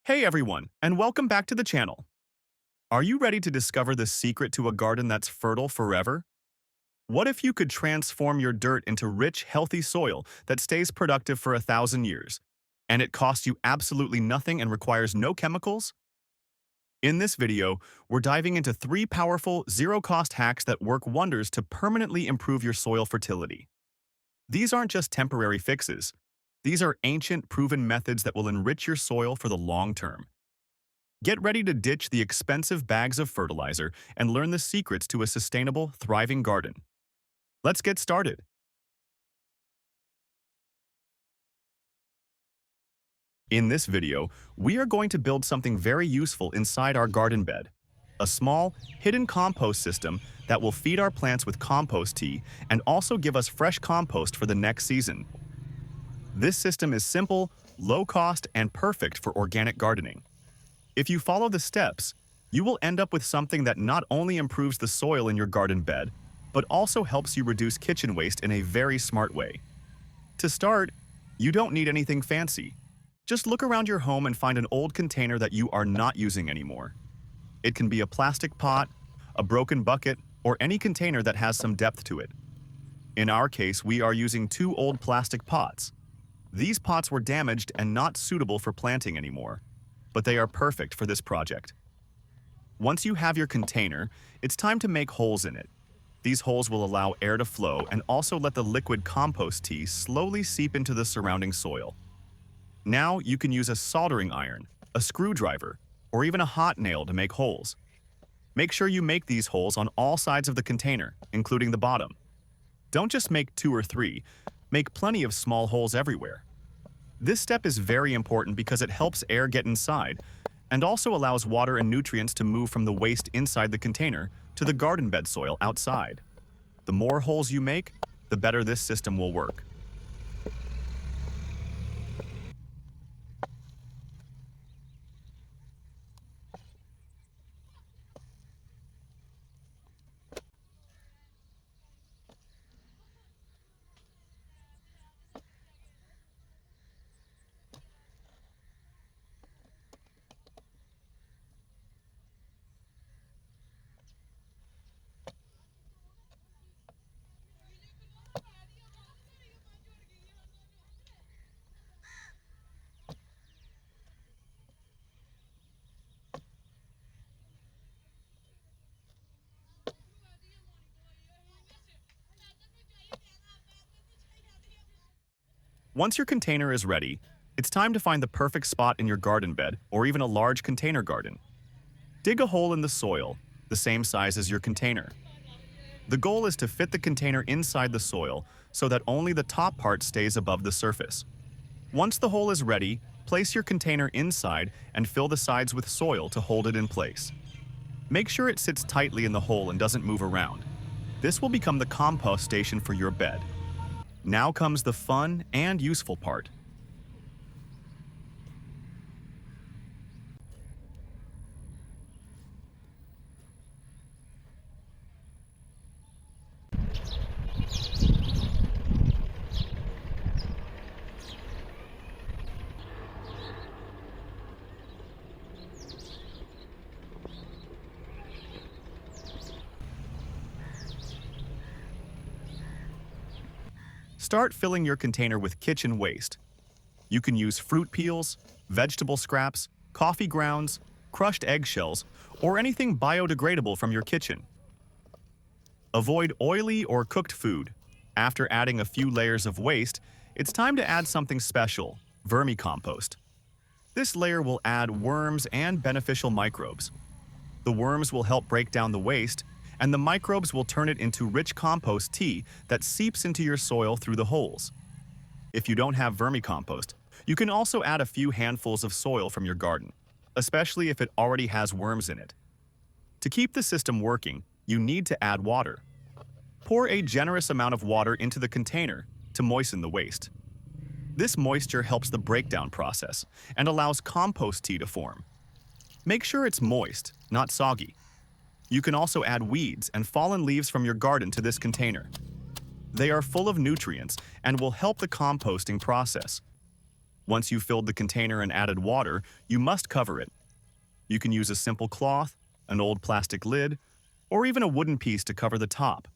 Hey everyone, and welcome back to the channel. Are you ready to discover the secret to a garden that's fertile forever? What if you could transform your dirt into rich, healthy soil that stays productive for 1,000 years, and it costs you absolutely nothing and requires no chemicals? In this video, we're diving into 3 powerful, zero-cost hacks that work wonders to permanently improve your soil fertility. These aren't just temporary fixes. These are ancient, proven methods that will enrich your soil for the long term. Get ready to ditch the expensive bags of fertilizer and learn the secrets to a sustainable, thriving garden. Let's get started. In this video, we are going to build something very useful inside our garden bed. A small, hidden compost system that will feed our plants with compost tea and also give us fresh compost for the next season. This system is simple, low cost, and perfect for organic gardening. If you follow the steps, you will end up with something that not only improves the soil in your garden bed, but also helps you reduce kitchen waste in a very smart way. To start, you don't need anything fancy. Just look around your home and find an old container that you are not using anymore. It can be a plastic pot, a broken bucket, or any container that has some depth to it. In our case, we are using 2 old plastic pots. These pots were damaged and not suitable for planting anymore, but they are perfect for this project. Once you have your container, it's time to make holes in it. These holes will allow air to flow and also let the liquid compost tea slowly seep into the surrounding soil. Now you can use a soldering iron, a screwdriver, or even a hot nail to make holes. Make sure you make these holes on all sides of the container, including the bottom. Don't just make 2 or 3, make plenty of small holes everywhere. This step is very important because it helps air get inside and also allows water and nutrients to move from the waste inside the container to the garden bed soil outside. The more holes you make, the better this system will work. Once your container is ready, it's time to find the perfect spot in your garden bed or even a large container garden. Dig a hole in the soil, the same size as your container. The goal is to fit the container inside the soil so that only the top part stays above the surface. Once the hole is ready, place your container inside and fill the sides with soil to hold it in place. Make sure it sits tightly in the hole and doesn't move around. This will become the compost station for your bed. Now comes the fun and useful part. Start filling your container with kitchen waste. You can use fruit peels, vegetable scraps, coffee grounds, crushed eggshells, or anything biodegradable from your kitchen. Avoid oily or cooked food. After adding a few layers of waste, it's time to add something special, vermicompost. This layer will add worms and beneficial microbes. The worms will help break down the waste, and the microbes will turn it into rich compost tea that seeps into your soil through the holes. If you don't have vermicompost, you can also add a few handfuls of soil from your garden, especially if it already has worms in it. To keep the system working, you need to add water. Pour a generous amount of water into the container to moisten the waste. This moisture helps the breakdown process and allows compost tea to form. Make sure it's moist, not soggy. You can also add weeds and fallen leaves from your garden to this container. They are full of nutrients and will help the composting process. Once you've filled the container and added water, you must cover it. You can use a simple cloth, an old plastic lid, or even a wooden piece to cover the top.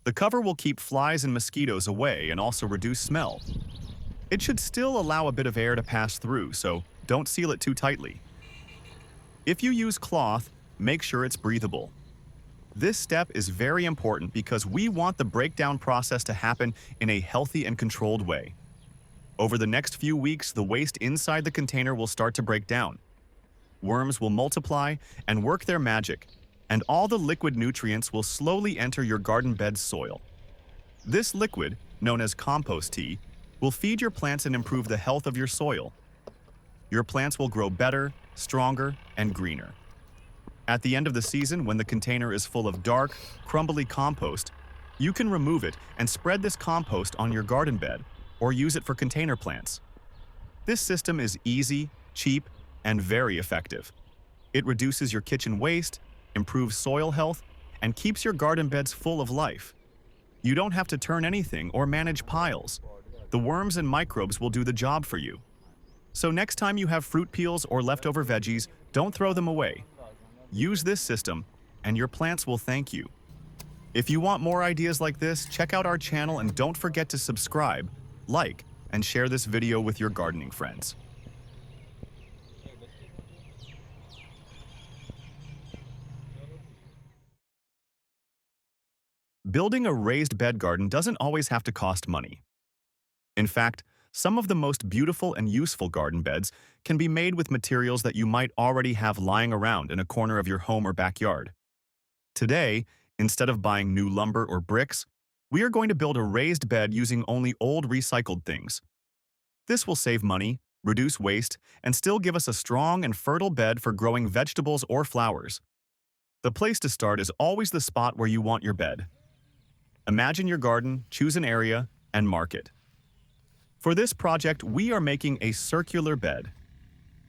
The cover will keep flies and mosquitoes away and also reduce smell. It should still allow a bit of air to pass through, so don't seal it too tightly. If you use cloth, make sure it's breathable. This step is very important because we want the breakdown process to happen in a healthy and controlled way. Over the next few weeks, the waste inside the container will start to break down. Worms will multiply and work their magic, and all the liquid nutrients will slowly enter your garden bed's soil. This liquid, known as compost tea, will feed your plants and improve the health of your soil. Your plants will grow better, stronger, and greener. At the end of the season, when the container is full of dark, crumbly compost, you can remove it and spread this compost on your garden bed or use it for container plants. This system is easy, cheap, and very effective. It reduces your kitchen waste, improves soil health, and keeps your garden beds full of life. You don't have to turn anything or manage piles. The worms and microbes will do the job for you. So next time you have fruit peels or leftover veggies, don't throw them away. Use this system, and your plants will thank you. If you want more ideas like this, check out our channel and don't forget to subscribe, like, and share this video with your gardening friends. Building a raised bed garden doesn't always have to cost money. In fact, some of the most beautiful and useful garden beds can be made with materials that you might already have lying around in a corner of your home or backyard. Today, instead of buying new lumber or bricks, we are going to build a raised bed using only old recycled things. This will save money, reduce waste, and still give us a strong and fertile bed for growing vegetables or flowers. The place to start is always the spot where you want your bed. Imagine your garden, choose an area, and mark it. For this project, we are making a circular bed.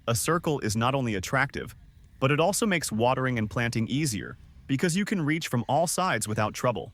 A circle is not only attractive, but it also makes watering and planting easier because you can reach from all sides without trouble.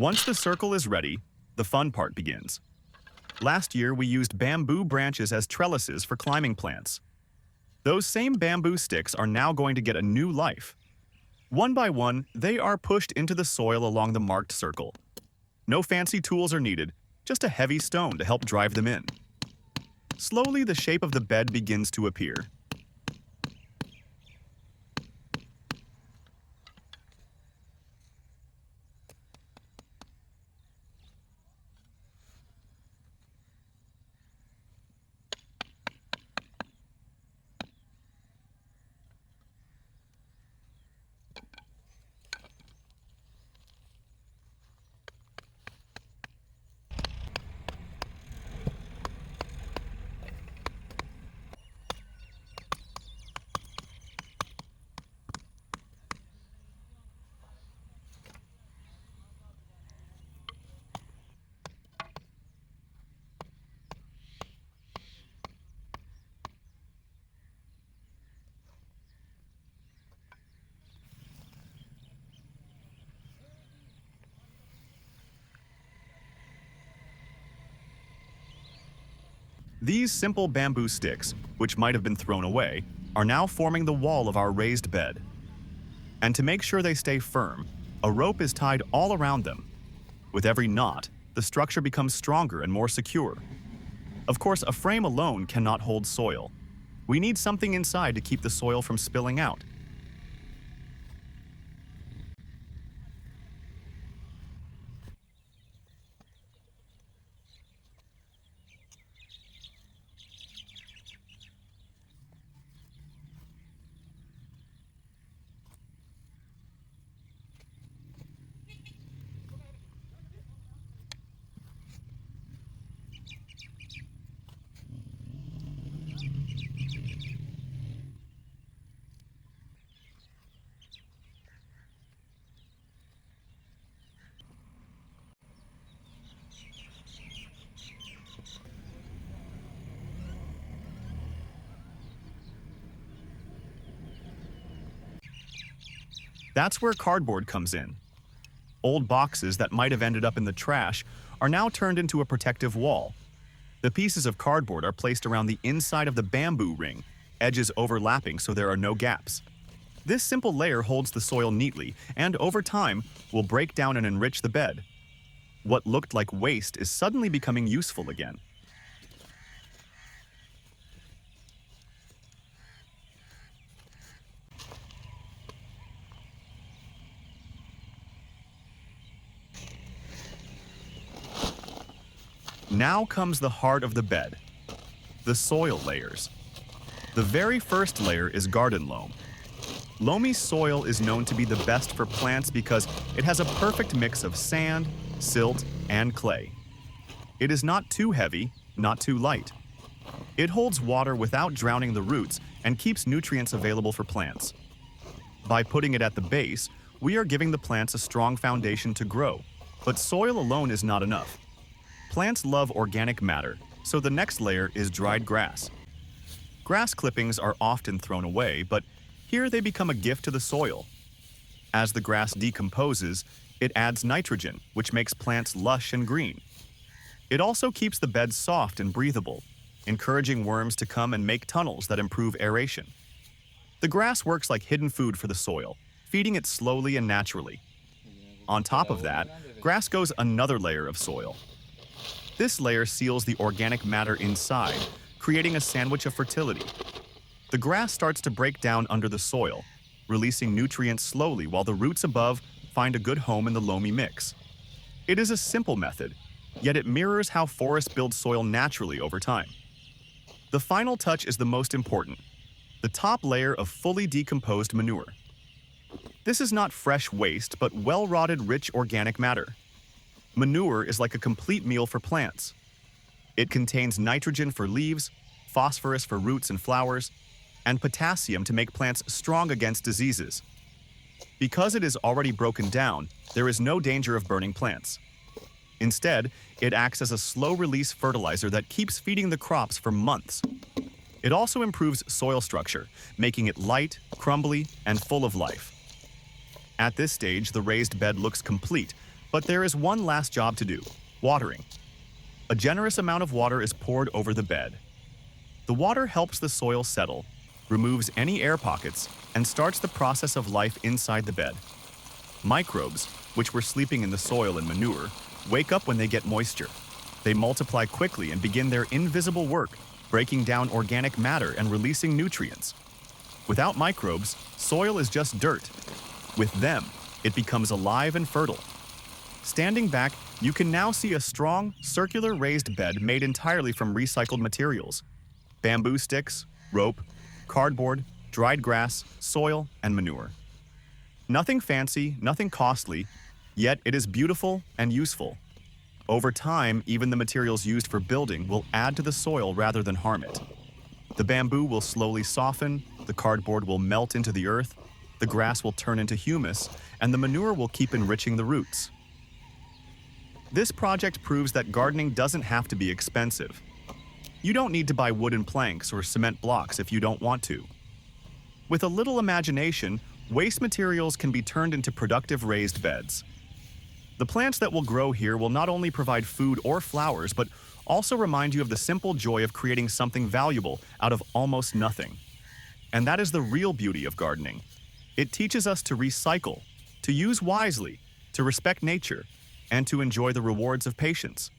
Once the circle is ready, the fun part begins. Last year, we used bamboo branches as trellises for climbing plants. Those same bamboo sticks are now going to get a new life. One by one, they are pushed into the soil along the marked circle. No fancy tools are needed, just a heavy stone to help drive them in. Slowly, the shape of the bed begins to appear. These simple bamboo sticks, which might have been thrown away, are now forming the wall of our raised bed. And to make sure they stay firm, a rope is tied all around them. With every knot, the structure becomes stronger and more secure. Of course, a frame alone cannot hold soil. We need something inside to keep the soil from spilling out. That's where cardboard comes in. Old boxes that might have ended up in the trash are now turned into a protective wall. The pieces of cardboard are placed around the inside of the bamboo ring, edges overlapping so there are no gaps. This simple layer holds the soil neatly and, over time, will break down and enrich the bed. What looked like waste is suddenly becoming useful again. Now comes the heart of the bed, the soil layers. The very first layer is garden loam. Loamy soil is known to be the best for plants because it has a perfect mix of sand, silt, and clay. It is not too heavy, not too light. It holds water without drowning the roots and keeps nutrients available for plants. By putting it at the base, we are giving the plants a strong foundation to grow, but soil alone is not enough. Plants love organic matter, so the next layer is dried grass. Grass clippings are often thrown away, but here they become a gift to the soil. As the grass decomposes, it adds nitrogen, which makes plants lush and green. It also keeps the bed soft and breathable, encouraging worms to come and make tunnels that improve aeration. The grass works like hidden food for the soil, feeding it slowly and naturally. On top of that, grass goes another layer of soil. This layer seals the organic matter inside, creating a sandwich of fertility. The grass starts to break down under the soil, releasing nutrients slowly while the roots above find a good home in the loamy mix. It is a simple method, yet it mirrors how forests build soil naturally over time. The final touch is the most important, the top layer of fully decomposed manure. This is not fresh waste, but well-rotted rich organic matter. Manure is like a complete meal for plants. It contains nitrogen for leaves, phosphorus for roots and flowers, and potassium to make plants strong against diseases. Because it is already broken down, there is no danger of burning plants. Instead, it acts as a slow-release fertilizer that keeps feeding the crops for months. It also improves soil structure, making it light, crumbly, and full of life. At this stage, the raised bed looks complete, but there is one last job to do: watering. A generous amount of water is poured over the bed. The water helps the soil settle, removes any air pockets, and starts the process of life inside the bed. Microbes, which were sleeping in the soil and manure, wake up when they get moisture. They multiply quickly and begin their invisible work, breaking down organic matter and releasing nutrients. Without microbes, soil is just dirt. With them, it becomes alive and fertile. Standing back, you can now see a strong, circular raised bed made entirely from recycled materials: bamboo sticks, rope, cardboard, dried grass, soil, and manure. Nothing fancy, nothing costly, yet it is beautiful and useful. Over time, even the materials used for building will add to the soil rather than harm it. The bamboo will slowly soften, the cardboard will melt into the earth, the grass will turn into humus, and the manure will keep enriching the roots. This project proves that gardening doesn't have to be expensive. You don't need to buy wooden planks or cement blocks if you don't want to. With a little imagination, waste materials can be turned into productive raised beds. The plants that will grow here will not only provide food or flowers, but also remind you of the simple joy of creating something valuable out of almost nothing. And that is the real beauty of gardening. It teaches us to recycle, to use wisely, to respect nature, and to enjoy the rewards of patience.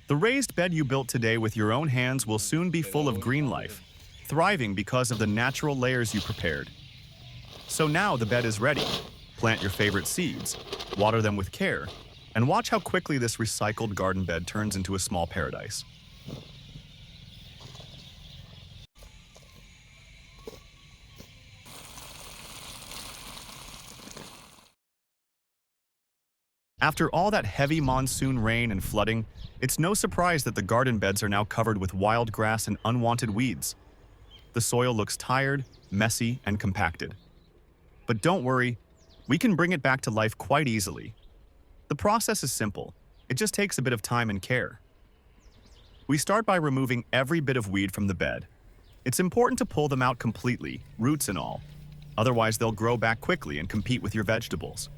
The raised bed you built today with your own hands will soon be full of green life, thriving because of the natural layers you prepared. So now the bed is ready. Plant your favorite seeds, water them with care, and watch how quickly this recycled garden bed turns into a small paradise. After all that heavy monsoon rain and flooding, it's no surprise that the garden beds are now covered with wild grass and unwanted weeds. The soil looks tired, messy, and compacted. But don't worry, we can bring it back to life quite easily. The process is simple. It just takes a bit of time and care. We start by removing every bit of weed from the bed. It's important to pull them out completely, roots and all. Otherwise, they'll grow back quickly and compete with your vegetables.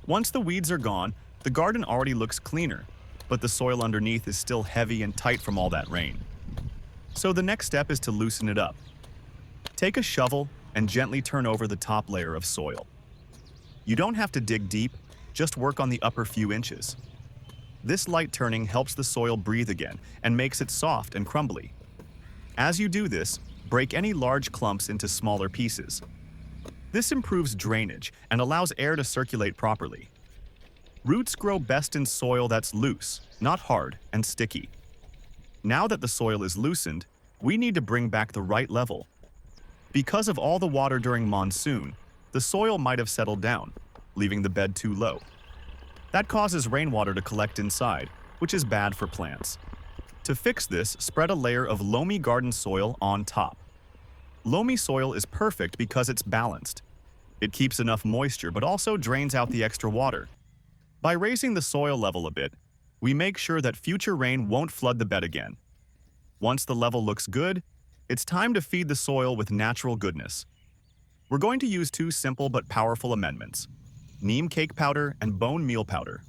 Once the weeds are gone, the garden already looks cleaner, but the soil underneath is still heavy and tight from all that rain. So the next step is to loosen it up. Take a shovel and gently turn over the top layer of soil. You don't have to dig deep, just work on the upper few inches. This light turning helps the soil breathe again and makes it soft and crumbly. As you do this, break any large clumps into smaller pieces. This improves drainage and allows air to circulate properly. Roots grow best in soil that's loose, not hard and sticky. Now that the soil is loosened, we need to bring back the right level. Because of all the water during monsoon, the soil might have settled down, leaving the bed too low. That causes rainwater to collect inside, which is bad for plants. To fix this, spread a layer of loamy garden soil on top. Loamy soil is perfect because it's balanced. It keeps enough moisture but also drains out the extra water. By raising the soil level a bit, we make sure that future rain won't flood the bed again. Once the level looks good, it's time to feed the soil with natural goodness. We're going to use two simple but powerful amendments: neem cake powder and bone meal powder.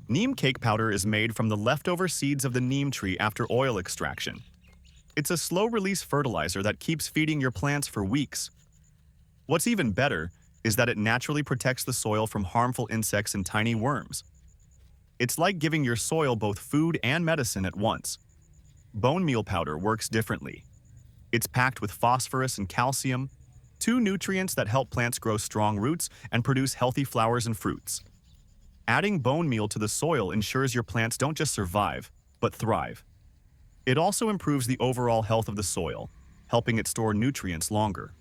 Neem cake powder is made from the leftover seeds of the neem tree after oil extraction. It's a slow-release fertilizer that keeps feeding your plants for weeks. What's even better is that it naturally protects the soil from harmful insects and tiny worms. It's like giving your soil both food and medicine at once. Bone meal powder works differently. It's packed with phosphorus and calcium, two nutrients that help plants grow strong roots and produce healthy flowers and fruits. Adding bone meal to the soil ensures your plants don't just survive, but thrive. It also improves the overall health of the soil, helping it store nutrients longer.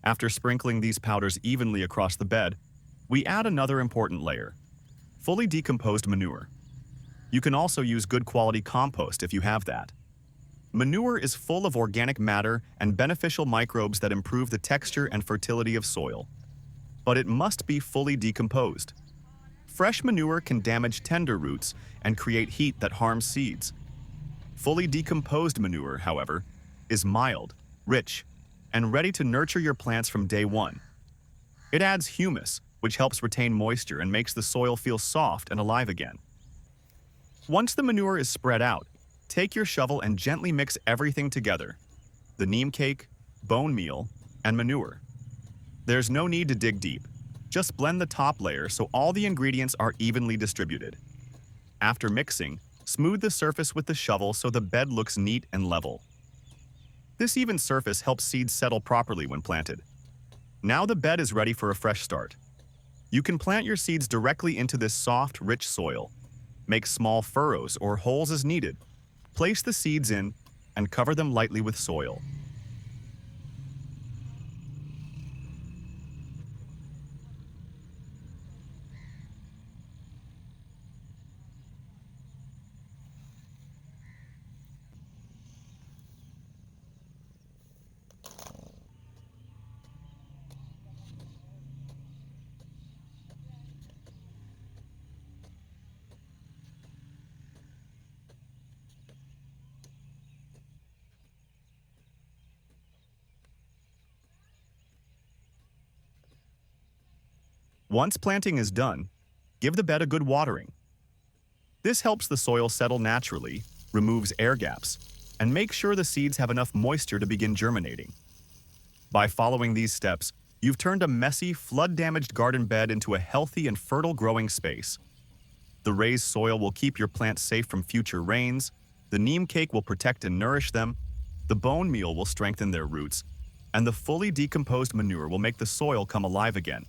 After sprinkling these powders evenly across the bed, we add another important layer: fully decomposed manure. You can also use good quality compost if you have that. Manure is full of organic matter and beneficial microbes that improve the texture and fertility of soil. But it must be fully decomposed. Fresh manure can damage tender roots and create heat that harms seeds. Fully decomposed manure, however, is mild, rich, and ready to nurture your plants from day one. It adds humus, which helps retain moisture and makes the soil feel soft and alive again. Once the manure is spread out, take your shovel and gently mix everything together: the neem cake, bone meal, and manure. There's no need to dig deep. Just blend the top layer so all the ingredients are evenly distributed. After mixing, smooth the surface with the shovel so the bed looks neat and level. This even surface helps seeds settle properly when planted. Now the bed is ready for a fresh start. You can plant your seeds directly into this soft, rich soil. Make small furrows or holes as needed. Place the seeds in and cover them lightly with soil. Once planting is done, give the bed a good watering. This helps the soil settle naturally, removes air gaps, and makes sure the seeds have enough moisture to begin germinating. By following these steps, you've turned a messy, flood-damaged garden bed into a healthy and fertile growing space. The raised soil will keep your plants safe from future rains, the neem cake will protect and nourish them, the bone meal will strengthen their roots, and the fully decomposed manure will make the soil come alive again.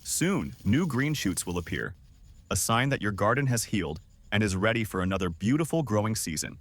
Soon, new green shoots will appear, a sign that your garden has healed and is ready for another beautiful growing season.